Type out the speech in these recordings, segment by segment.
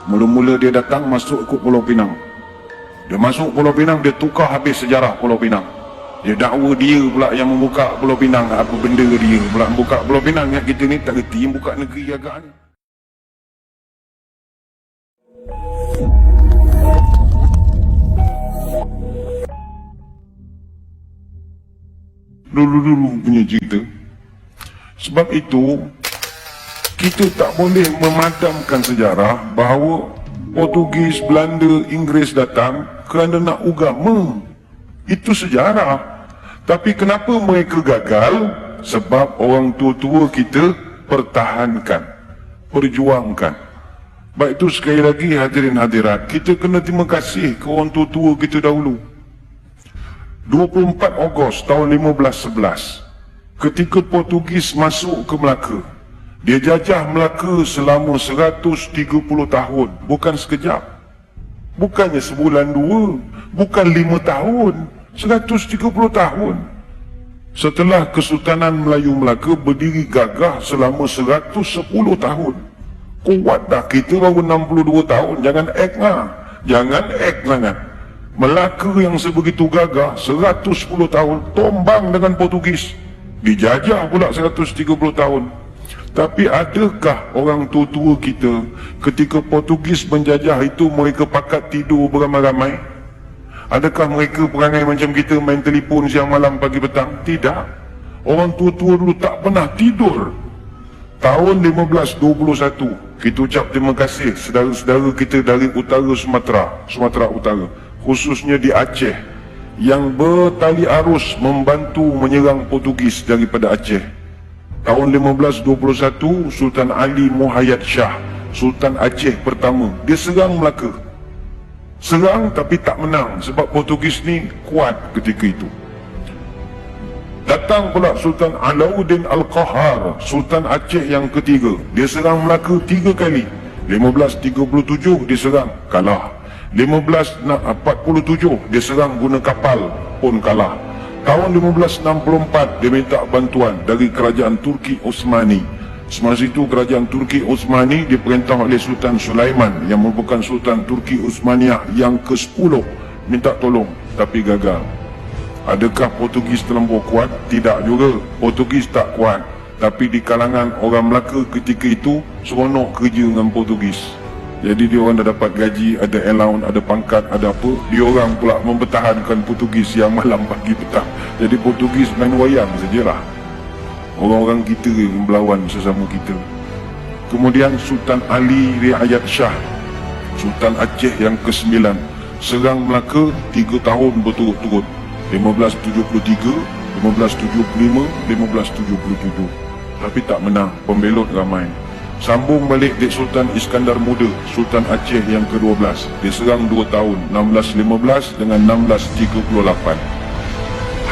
Mula-mula dia datang masuk ke Pulau Pinang. Dia masuk Pulau Pinang, dia tukar habis sejarah Pulau Pinang. Dia dakwa dia pula yang membuka Pulau Pinang. Apa benda dia pula membuka Pulau Pinang? Yang kita ni tak reti yang buka negeri agak ni. Dulu-dulu punya cerita. Sebab itu kita tak boleh memadamkan sejarah bahawa Portugis, Belanda, Inggeris datang kerana nak agama. Itu sejarah. Tapi kenapa mereka gagal? Sebab orang tua-tua kita pertahankan, perjuangkan. Baik itu sekali lagi hadirin hadirat, kita kena terima kasih ke orang tua-tua kita dahulu. 24 Ogos tahun 1511, ketika Portugis masuk ke Melaka, dia jajah Melaka selama 130 tahun. Bukan sekejap, bukannya sebulan dua, bukan 5 tahun, 130 tahun. Setelah Kesultanan Melayu Melaka berdiri gagah selama 110 tahun. Kuat dah, kita baru 62 tahun. Jangan act lah, jangan act sangat. Melaka yang sebegitu gagah 110 tahun tombang dengan Portugis, dijajah pula 130 tahun. Tapi adakah orang tua-tua kita ketika Portugis menjajah itu mereka pakat tidur beramai-ramai? Adakah mereka perangai macam kita, main telefon siang malam pagi petang? Tidak. Orang tua-tua dulu tak pernah tidur. Tahun 1521 kita ucap terima kasih saudara-saudara kita dari utara Sumatera Utara, khususnya di Aceh, yang bertali arus membantu menyerang Portugis daripada Aceh. Tahun 1521, Sultan Ali Muhayyad Shah, Sultan Aceh pertama, dia serang Melaka. Serang tapi tak menang sebab Portugis ni kuat ketika itu. Datang pula Sultan Alauddin Al-Qahar, Sultan Aceh yang ketiga. Dia serang Melaka 3 kali. 1537 dia serang, kalah. 1547 dia serang guna kapal, pun kalah. Tahun 1564 dia minta bantuan dari kerajaan Turki Osmani. Semasa itu kerajaan Turki Osmani diperintah oleh Sultan Sulaiman yang merupakan Sultan Turki Osmaniyah yang ke-10, minta tolong tapi gagal. Adakah Portugis terlampau kuat? Tidak juga. Portugis tak kuat, tapi di kalangan orang Melaka ketika itu seronok kerja dengan Portugis. Jadi dia orang dah dapat gaji, ada allowance, ada pangkat, ada apa. Dia orang pula mempertahankan Portugis yang malam pagi petang. Jadi Portugis main wayang sajalah. Orang-orang kita yang berlawan sesama kita. Kemudian Sultan Ali Riayat Shah, Sultan Aceh yang ke-9, serang Melaka 3 tahun berturut-turut. 1573, 1575, 1577. Tapi tak menang, pembelot ramai. Sambung balik Dek Sultan Iskandar Muda, Sultan Aceh yang ke-12. Dia serang 2 tahun, 1615 dengan 1638.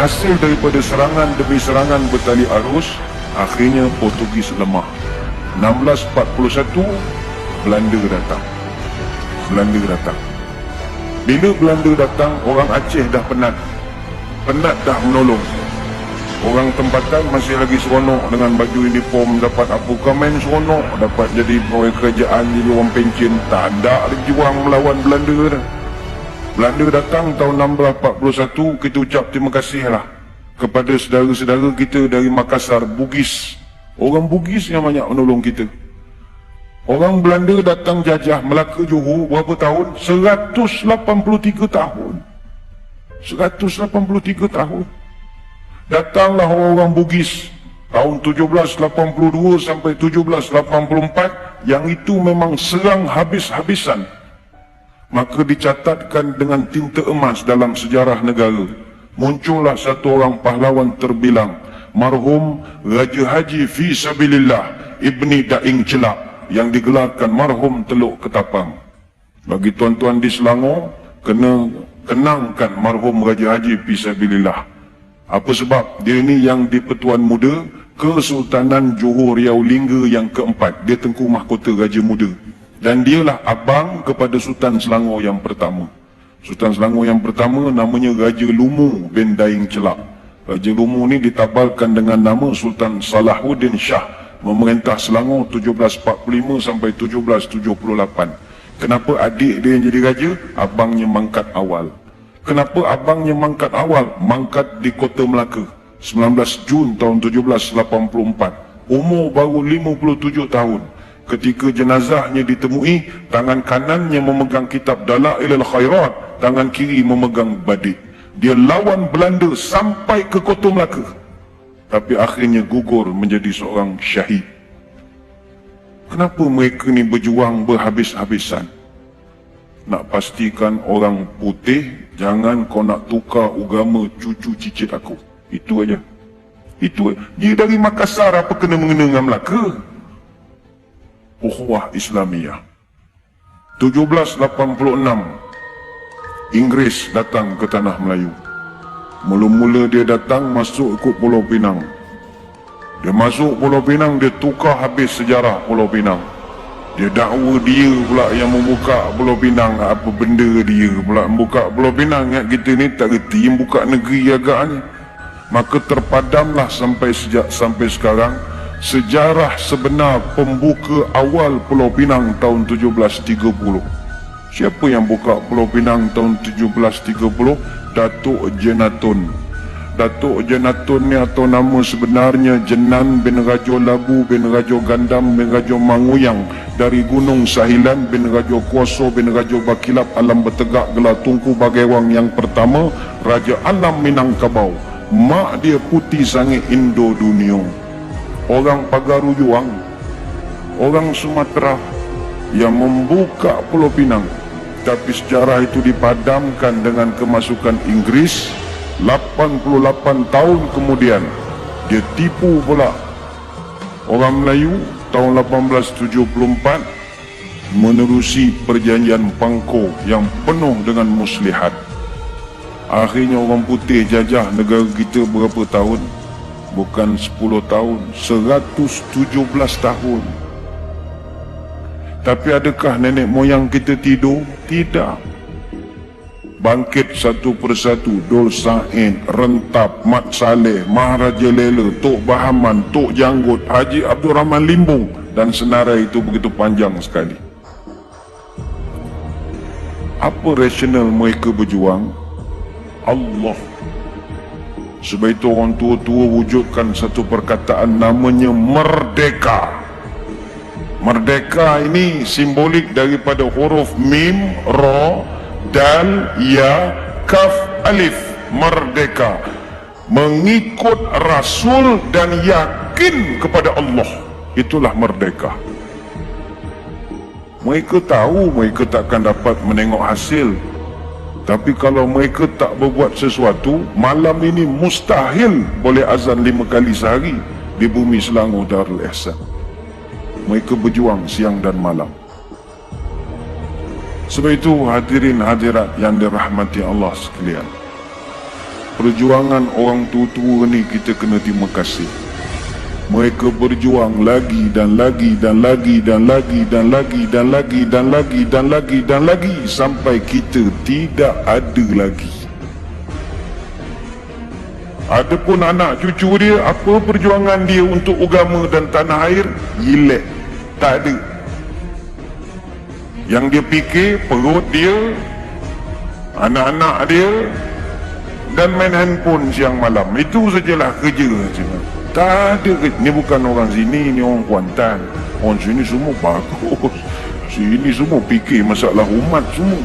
Hasil daripada serangan demi serangan bertali arus, akhirnya Portugis lemah. 1641, Belanda datang. Bila Belanda datang, orang Aceh dah penat dah menolong. Orang tempatan masih lagi seronok dengan baju uniform, dapat apa komen seronok, dapat jadi pegawai kerajaan, jadi orang pencen. Tak ada juang melawan Belanda dah. Belanda datang tahun 1641, kita ucap terima kasih lah kepada saudara-saudara kita dari Makassar, Bugis. Orang Bugis yang banyak menolong kita. Orang Belanda datang jajah Melaka Johor berapa tahun? 183 tahun. 183 tahun. Datanglah orang-orang Bugis tahun 1782 sampai 1784, yang itu memang serang habis-habisan. Maka dicatatkan dengan tinta emas dalam sejarah negara. Muncullah satu orang pahlawan terbilang, marhum Raja Haji Fi Sabilillah Ibni Daing Celak, yang digelarkan marhum Teluk Ketapang. Bagi tuan-tuan di Selangor, kena kenangkan marhum Raja Haji Fi Sabilillah. Apa sebab? Dia ni yang di Pertuan Muda Kesultanan Johor Riau Lingga yang ke-4. Dia Tengku Mahkota Raja Muda, dan dialah abang kepada Sultan Selangor yang pertama. Sultan Selangor yang pertama namanya Raja Lumu bin Daing Celak. Raja Lumu ni ditabalkan dengan nama Sultan Salahuddin Shah, memerintah Selangor 1745 sampai 1778. Kenapa adik dia yang jadi raja? Abangnya mangkat awal. Kenapa abangnya mangkat awal? Mangkat di Kota Melaka 19 Jun tahun 1784. Umur baru 57 tahun. Ketika jenazahnya ditemui, tangan kanannya memegang kitab Dalailul Khairat, tangan kiri memegang badik. Dia lawan Belanda sampai ke Kota Melaka, tapi akhirnya gugur menjadi seorang syahid. Kenapa mereka ni berjuang berhabis-habisan? Nak pastikan orang putih, jangan kau nak tukar agama cucu cicit aku. Itu aja. Itu aja. Dia dari Makassar, apa kena-mengena dengan Melaka? Ukhuwah Islamiyah. 1786 Inggeris datang ke tanah Melayu. Mula-mula dia datang masuk ikut Pulau Pinang. Dia masuk Pulau Pinang, dia tukar habis sejarah Pulau Pinang. Dia dakwa dia pula yang membuka Pulau Pinang. Apa benda dia pula membuka Pulau Pinang? Ingat kita ni tak reti yang buka negeri agak ni. Maka terpadamlah sampai sekarang sejarah sebenar pembuka awal Pulau Pinang tahun 1730. Siapa yang buka Pulau Pinang tahun 1730? Datuk Jenatun. Datuk Jenatun ni atau nama sebenarnya Jenan bin Rajo Labu bin Rajo Gandam bin Rajo Manguyang, dari Gunung Sahilan bin Rajo Kuoso bin Rajo Bakilap Alam Bertegak Gelar Tunku Bagaiwang yang pertama, Raja Alam Minangkabau. Mak dia putih sangit Indo dunia. Orang Pagaru Juang, orang Sumatera yang membuka Pulau Pinang. Tapi sejarah itu dipadamkan dengan kemasukan Inggris. 88 tahun kemudian dia tipu pula orang Melayu. Tahun 1874 menerusi perjanjian Pangko yang penuh dengan muslihat. Akhirnya orang putih jajah negara kita berapa tahun? Bukan 10 tahun, 117 tahun. Tapi adakah nenek moyang kita tidur? Tidak. Bangkit satu persatu, Dol Sain, Rentap, Mat Saleh, Maharaja Lela, Tok Bahaman, Tok Janggut, Haji Abdul Rahman Limbung, dan senarai itu begitu panjang sekali. Apa rasional mereka berjuang? Allah. Sebab itu orang tua-tua wujudkan satu perkataan namanya merdeka. Merdeka ini simbolik daripada huruf Mim, Ra, Dal, Ya, Kaf, Alif. Merdeka. Mengikut Rasul dan yakin kepada Allah. Itulah merdeka. Mereka tahu mereka takkan dapat menengok hasil. Tapi kalau mereka tak berbuat sesuatu, malam ini mustahil boleh azan 5 kali sehari di bumi Selangor Darul Ihsan. Mereka berjuang siang dan malam. Sebab itu hadirin hadirat yang dirahmati Allah sekalian, perjuangan orang tua-tua ni kita kena terima kasih. Mereka berjuang lagi dan lagi dan lagi dan lagi dan lagi dan lagi dan lagi dan lagi dan lagi sampai kita tidak ada lagi. Adapun anak cucu dia, apa perjuangan dia untuk agama dan tanah air? Yilek, tak ada. Yang dia fikir perut dia, anak-anak dia, dan main handphone siang malam. Itu sajalah kerja saja. Tak ada. Ni bukan orang sini, ni orang Kuantan. Orang sini semua bagus. Sini semua fikir masalah umat semua.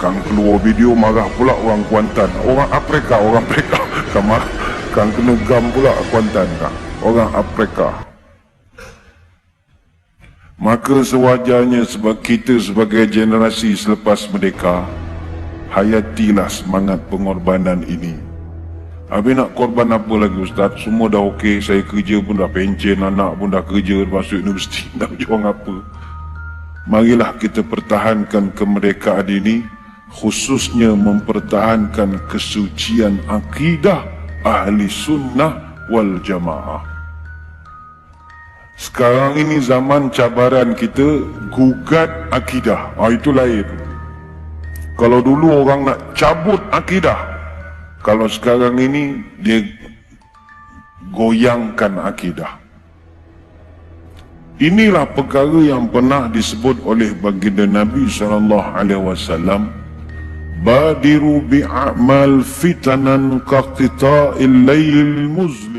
Kang keluar video marah pula orang Kuantan. Orang Afrika. Kang kena gam pula Kuantan kang. Orang Afrika. Maka sewajarnya sebab kita sebagai generasi selepas merdeka, hayatilah semangat pengorbanan ini. Habis nak korban apa lagi Ustaz? Semua dah okey, saya kerja pun dah pencen, anak pun dah kerja, masuk universiti, nak juang apa? Marilah kita pertahankan kemerdekaan ini, khususnya mempertahankan kesucian akidah ahli sunnah wal jamaah. Sekarang ini zaman cabaran kita gugat akidah. Itu lain. Kalau dulu orang nak cabut akidah, kalau sekarang ini dia goyangkan akidah. Inilah perkara yang pernah disebut oleh baginda Nabi SAW. Badiru bi'amal fitanan qaqita'il laylil muzlim.